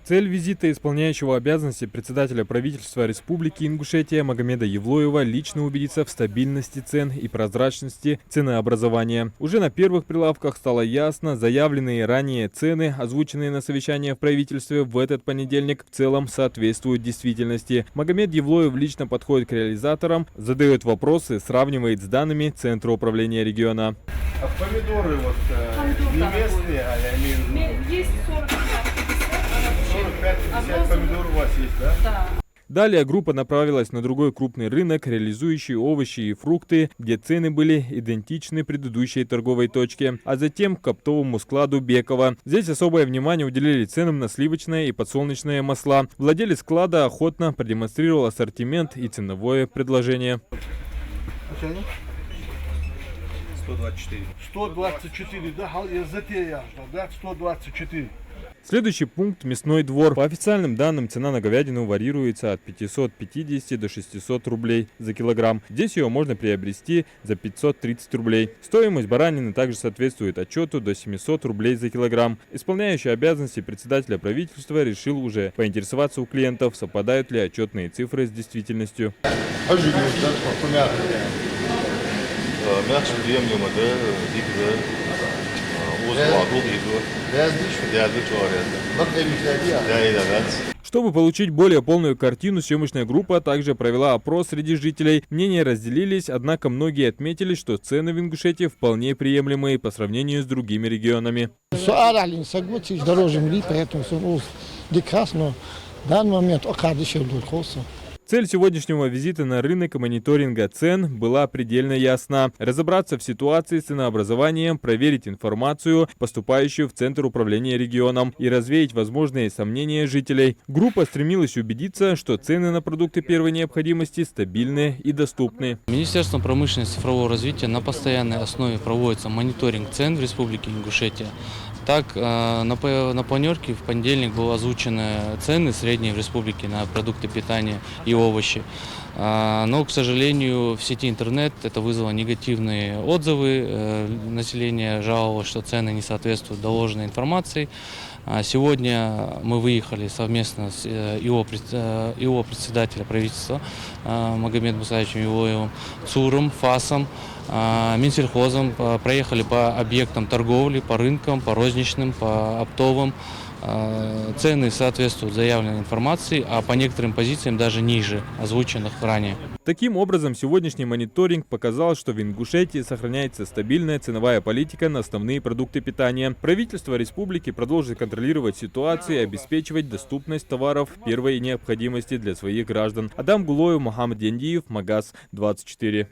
Цель визита исполняющего обязанности председателя правительства Республики Ингушетия Магомеда Евлоева лично убедиться в стабильности цен и прозрачности ценообразования. Уже на первых прилавках стало ясно, заявленные ранее цены, озвученные на совещании в правительстве в этот понедельник, в целом соответствуют действительности. Магомед Евлоев лично подходит к реализаторам, задает вопросы, сравнивает с данными Центра управления региона. А помидоры вот не местные, а я имею в виду... Есть 45-50 помидор у вас есть, да? Да. Далее группа направилась на другой крупный рынок, реализующий овощи и фрукты, где цены были идентичны предыдущей торговой точке, а затем к оптовому складу Бекова. Здесь особое внимание уделили ценам на сливочное и подсолнечное масла. Владелец склада охотно продемонстрировал ассортимент и ценовое предложение. 124. 124, да, да, 124. Следующий пункт – мясной двор. По официальным данным, цена на говядину варьируется от 550 до 600 рублей за килограмм. Здесь ее можно приобрести за 530 рублей. Стоимость баранины также соответствует отчету до 700 рублей за килограмм. Исполняющий обязанности председателя правительства решил уже поинтересоваться у клиентов, совпадают ли отчетные цифры с действительностью. Чтобы получить более полную картину, съемочная группа также провела опрос среди жителей. Мнения разделились, однако многие отметили, что цены в Ингушетии вполне приемлемые по сравнению с другими регионами. Дороже земли, поэтому прекрасно. В данный момент Цель сегодняшнего визита на рынок и мониторинга цен была предельно ясна. Разобраться в ситуации с ценообразованием, проверить информацию, поступающую в Центр управления регионом, и развеять возможные сомнения жителей. Группа стремилась убедиться, что цены на продукты первой необходимости стабильны и доступны. Министерством промышленности и цифрового развития на постоянной основе проводится мониторинг цен в Республике Ингушетия. Так, на планерке в понедельник были озвучены цены средние в республике на продукты питания и овощи. Но, к сожалению, в сети интернет это вызвало негативные отзывы. Население жаловалось, что цены не соответствуют доложенной информации. Сегодня мы выехали совместно с его председателя правительства Магомедом Мусаевичем Евлоевым, ЦУРом, ФАСом, Минсельхозом, проехали по объектам торговли, по рынкам, по розничным, по оптовым. Цены соответствуют заявленной информации, а по некоторым позициям даже ниже озвученных ранее. Таким образом, сегодняшний мониторинг показал, что в Ингушетии сохраняется стабильная ценовая политика на основные продукты питания. Правительство республики продолжит контролировать ситуацию и обеспечивать доступность товаров первой необходимости для своих граждан. Адам Гулоев, Мухаммад Яндиев, Магаз 24.